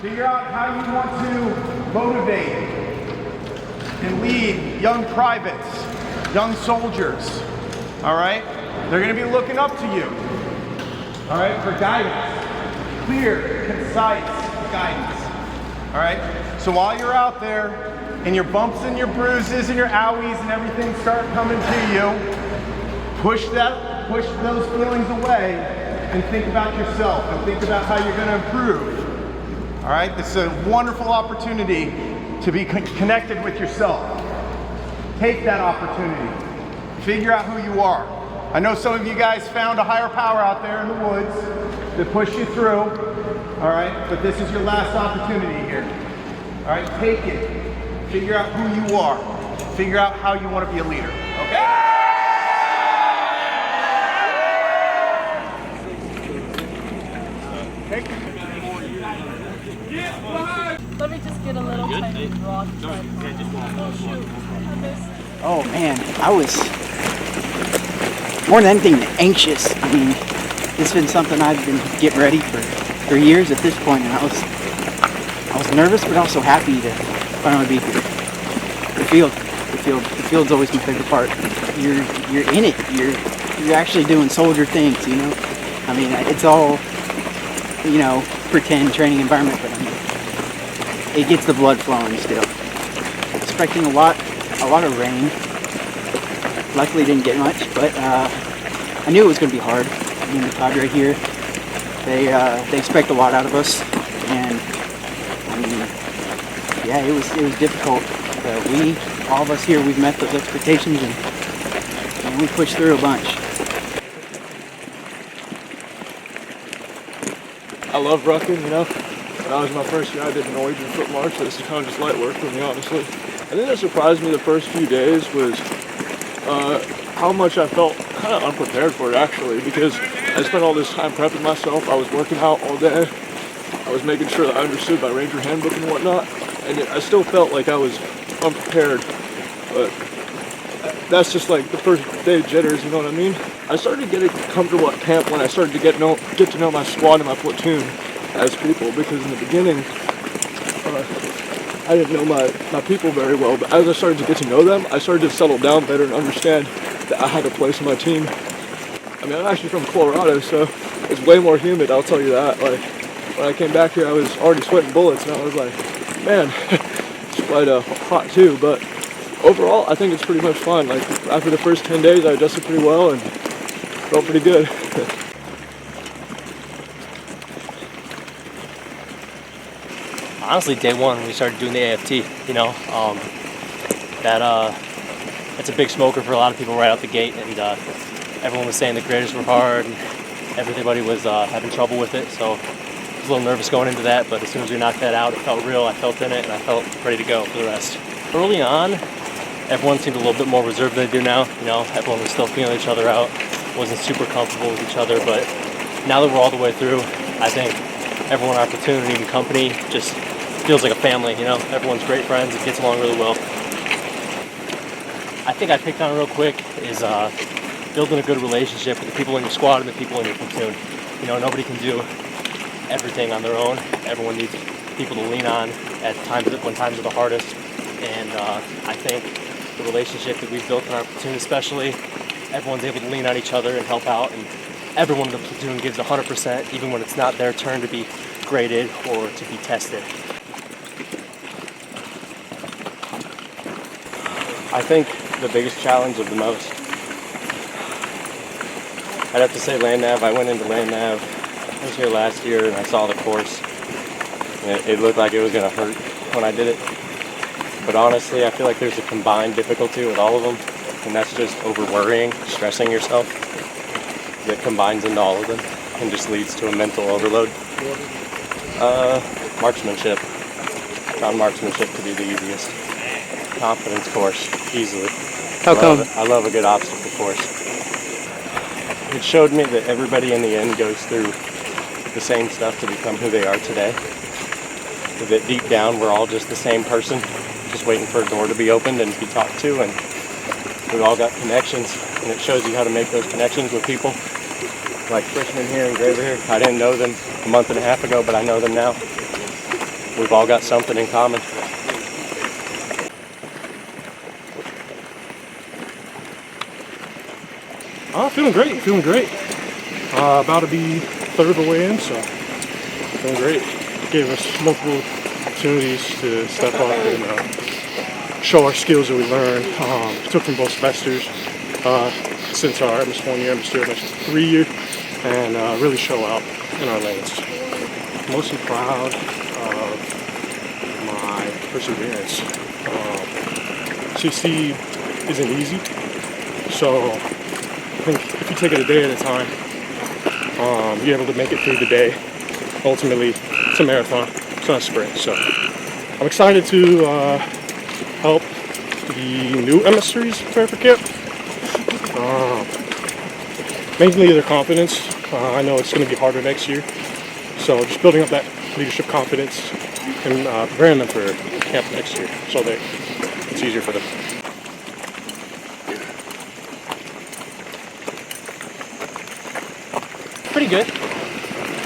Figure out how you want to motivate and lead young privates, young soldiers, all right? They're gonna be looking up to you, all right, for guidance. Clear, concise guidance, all right? So while you're out there and your bumps and your bruises and your owies and everything start coming to you, push those feelings away and think about yourself and think about how you're gonna improve. All right, this is a wonderful opportunity to be connected with yourself. Take that opportunity. Figure out who you are. I know some of you guys found a higher power out there in the woods that pushed you through, all right, but this is your last opportunity here. All right, take it. Figure out who you are. Figure out how you want to be a leader, okay? Let me just get a little tiny rock. Oh shoot, I missed. Oh man, I was more than anything anxious. I mean, this has been something I've been getting ready for years at this point, and I was nervous but also happy to finally be here. The field's always my favorite part. You're in it. You're actually doing soldier things, you know. I mean, it's all, you know, pretend training environment, but I mean, it gets the blood flowing still. Expecting a lot of rain. Luckily didn't get much, but I knew it was going to be hard. I mean, the cadre here, they expect a lot out of us, and I mean, yeah, it was difficult. But all of us here, we've met those expectations, and we pushed through a bunch. I love rucking, you know. When that was my first year, I did Norwegian foot march, so this is kind of just light work for me, honestly. I think that surprised me the first few days was how much I felt kind of unprepared for it, actually, because I spent all this time prepping myself. I was working out all day. I was making sure that I understood my Ranger handbook and whatnot, and I still felt like I was unprepared, but that's just like the first day jitters, you know what I mean? I started getting comfortable at camp when I started to get to know my squad and my platoon as people, because in the beginning I didn't know my people very well, but as I started to get to know them, I started to settle down better and understand that I had a place in my team. I mean, I'm actually from Colorado, so it's way more humid, I'll tell you that. Like, when I came back here, I was already sweating bullets, and I was like, man, it's quite hot too, but overall, I think it's pretty much fun. Like, after the first 10 days, I adjusted pretty well and felt pretty good. Honestly, day one, when we started doing the AFT, you know, it's a big smoker for a lot of people right out the gate, and everyone was saying the graders were hard, and everybody was having trouble with it, so I was a little nervous going into that, but as soon as we knocked that out, it felt real, I felt in it, and I felt ready to go for the rest. Early on, everyone seemed a little bit more reserved than they do now, you know, everyone was still feeling each other out, wasn't super comfortable with each other, but now that we're all the way through, I think everyone in our platoon and even company just feels like a family, you know, everyone's great friends, it gets along really well. I think I picked on real quick is building a good relationship with the people in your squad and the people in your platoon. You know, nobody can do everything on their own. Everyone needs people to lean on at times when times are the hardest. And I think the relationship that we've built in our platoon especially, everyone's able to lean on each other and help out, and everyone in the platoon gives 100% even when it's not their turn to be graded or to be tested. I think the biggest challenge of the most, I'd have to say land nav. I went into land nav. I was here last year and I saw the course. And it looked like it was going to hurt when I did it. But honestly, I feel like there's a combined difficulty with all of them, and that's just over-worrying, stressing yourself, that combines into all of them and just leads to a mental overload. Marksmanship. Found marksmanship to be the easiest. Confidence course, easily. How come? I love a good obstacle course. It showed me that everybody in the end goes through the same stuff to become who they are today. That deep down we're all just the same person, just waiting for a door to be opened and be talked to, and we've all got connections, and it shows you how to make those connections with people. Like freshmen here and Graver here, I didn't know them a month and a half ago, but I know them now. we've all got something in common. Feeling great. About to be third of the way in, so feeling great. Gave us multiple opportunities to step up and show our skills that we learned. Took from both semesters since our MS1 year, MS2, MS3 year, and really show out in our lanes. Mostly proud of my perseverance. CST isn't easy, so I think if you take it a day at a time, you're able to make it through the day. Ultimately, it's a marathon, it's not a sprint. So I'm excited to help the new MS3s prepare for camp. Mainly their confidence. I know it's going to be harder next year. So just building up that leadership confidence and preparing them for camp next year so that it's easier for them. Pretty good.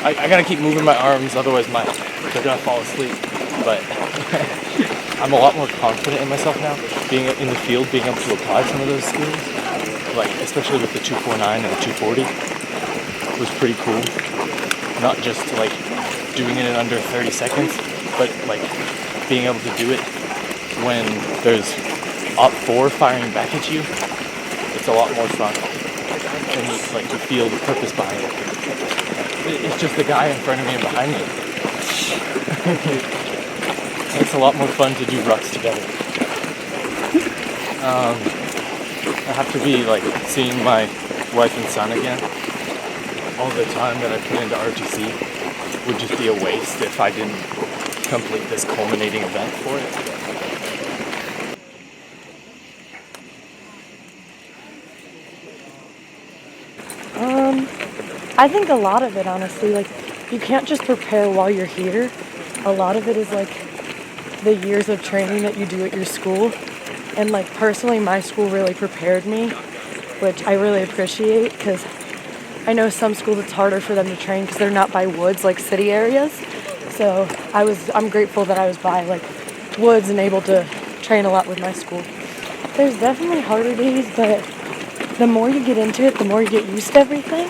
I gotta keep moving my arms, otherwise they're gonna fall asleep. But I'm a lot more confident in myself now. Being in the field, being able to apply some of those skills, like especially with the 249 and the 240, was pretty cool. Not just like doing it in under 30 seconds, but like being able to do it when there's Op 4 firing back at you. It's a lot more fun. And like you feel the purpose behind it. It's just the guy in front of me and behind me. It's a lot more fun to do rucks together. I have to be like seeing my wife and son again. All the time that I put into ROTC would just be a waste if I didn't complete this culminating event for it. I think a lot of it, honestly, like, you can't just prepare while you're here. A lot of it is, like, the years of training that you do at your school. And, like, personally, my school really prepared me, which I really appreciate, because I know some schools it's harder for them to train because they're not by woods, like city areas. So I'm grateful that I was by, like, woods and able to train a lot with my school. There's definitely harder days, but the more you get into it, the more you get used to everything.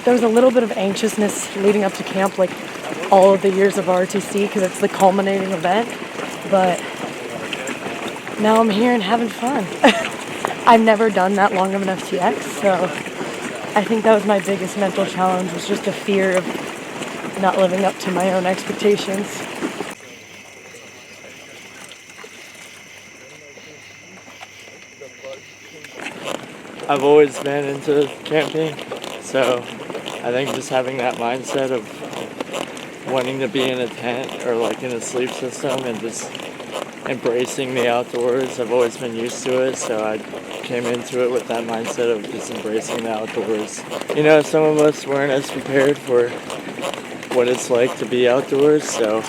There was a little bit of anxiousness leading up to camp, like all of the years of ROTC, because it's the culminating event. But now I'm here and having fun. I've never done that long of an FTX, so I think that was my biggest mental challenge, was just a fear of not living up to my own expectations. I've always been into camping, so I think just having that mindset of wanting to be in a tent or like in a sleep system and just embracing the outdoors, I've always been used to it, so I came into it with that mindset of just embracing the outdoors. You know, some of us weren't as prepared for what it's like to be outdoors, so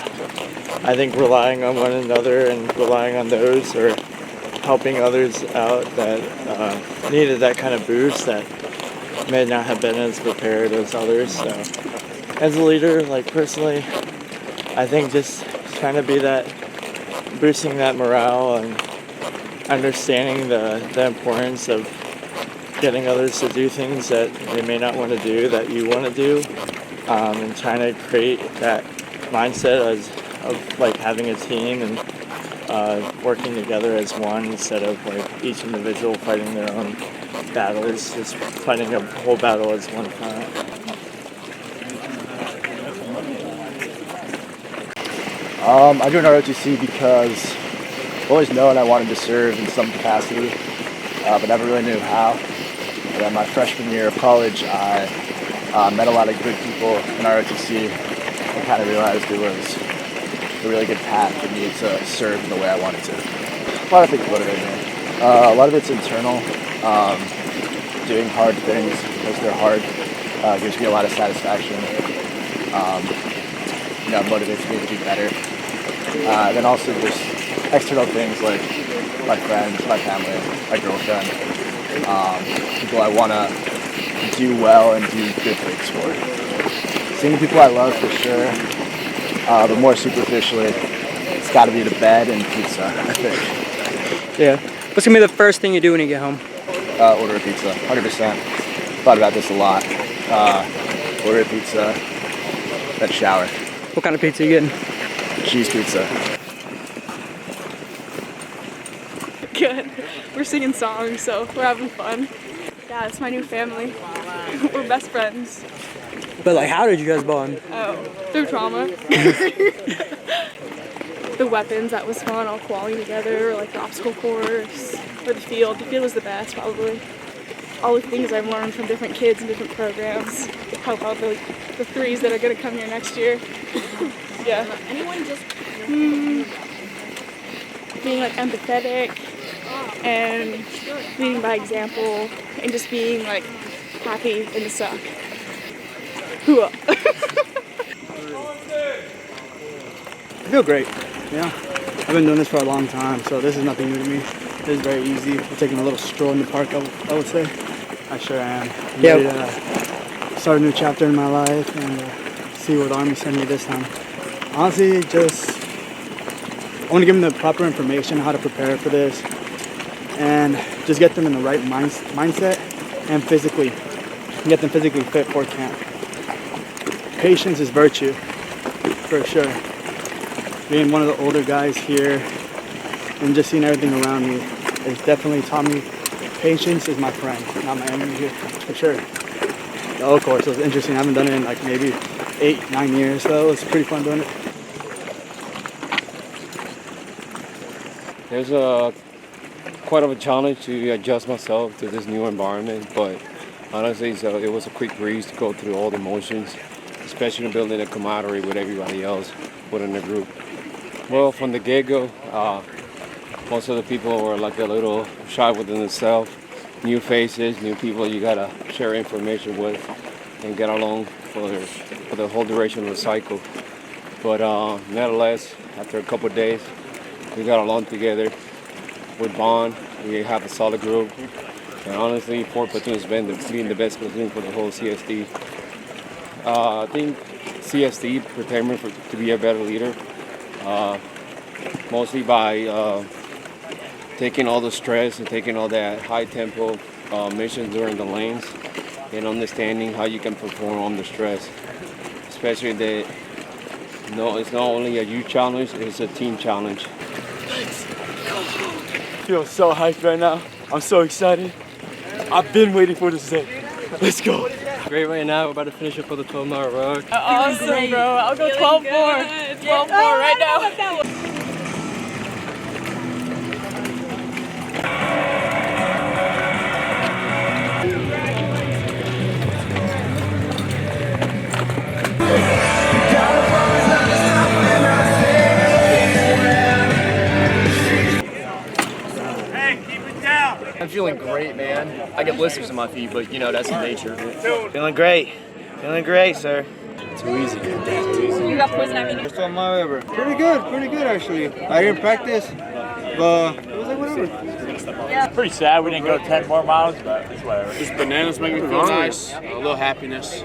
I think relying on one another and relying on those, or helping others out that needed that kind of boost that may not have been as prepared as others. So as a leader, like personally, I think just trying to be that, boosting that morale and understanding the importance of getting others to do things that they may not want to do that you want to do, and trying to create that mindset of like having a team and working together as one instead of like each individual fighting their own battles, just fighting a whole battle as one front. I joined ROTC because I've always known I wanted to serve in some capacity, but never really knew how. And then my freshman year of college, I met a lot of good people in ROTC and kind of realized it was a really good path for me to serve in the way I wanted to. A lot of things motivate me. A lot of it's internal. Doing hard things because they're hard gives me a lot of satisfaction. Motivates me to be better. Then also just external things like my friends, my family, my girlfriend, people I want to do well and do good things for. seeing the people I love for sure, but more superficially, it's got to be the bed and pizza, I think. Yeah. What's gonna be the first thing you do when you get home? Order a pizza, 100%. Thought about this a lot. Order a pizza, then shower. What kind of pizza you getting? Cheese pizza. Good. We're singing songs, so we're having fun. Yeah, it's my new family. We're best friends. But like, how did you guys bond? Oh, through trauma. The weapons, that was fun, all quality together, or like the obstacle course, or the field. The field was the best, probably. All the things I've learned from different kids and different programs help out the threes that are gonna come here next year. Yeah. Anyone just being like empathetic and leading by example and just being like happy in the suck. Hooah. I feel great. Yeah. I've been doing this for a long time, so this is nothing new to me. This is very easy. I'm taking a little stroll in the park, I would say. I sure am. I'm ready to start a new chapter in my life and see what the Army sent me this time. Honestly, I want to give them the proper information, how to prepare for this, and just get them in the right mindset and get them physically fit for camp. Patience is virtue, for sure. Being one of the older guys here and just seeing everything around me, it's definitely taught me patience is my friend, not my enemy here, for sure. The O course was interesting. I haven't done it in like maybe 8-9 years, so it was pretty fun doing it. There's quite of a challenge to adjust myself to this new environment, but honestly, it was a quick breeze to go through all the motions, especially building a camaraderie with everybody else within the group. Well, from the get-go, most of the people were like a little shy within themselves. New faces, new people you gotta share information with and get along for the whole duration of the cycle. But nevertheless, after a couple of days, we got along together with Vaughn. We have a solid group. And honestly, 4th Platoon has been the best platoon for the whole CST. I think CST prepared me to be a better leader, mostly by taking all the stress and taking all that high tempo missions during the lanes and understanding how you can perform under stress. Especially that it's not only a youth challenge, it's a team challenge. I feel so hyped right now. I'm so excited. I've been waiting for this day. Let's go. Great right now. We're about to finish up for the 12-mile ruck. Awesome, bro. I'll go 12-4. 12-4 right now. I'm feeling great, man. I get blisters in my feet, but you know, that's the nature of it. Feeling great. Feeling great, sir. Too easy. You got poison ivy. First one my ever. Pretty good actually. I didn't practice, but it was like whatever. Pretty sad we didn't go 10 more miles, but it's whatever. Just bananas make me feel nice. A little happiness.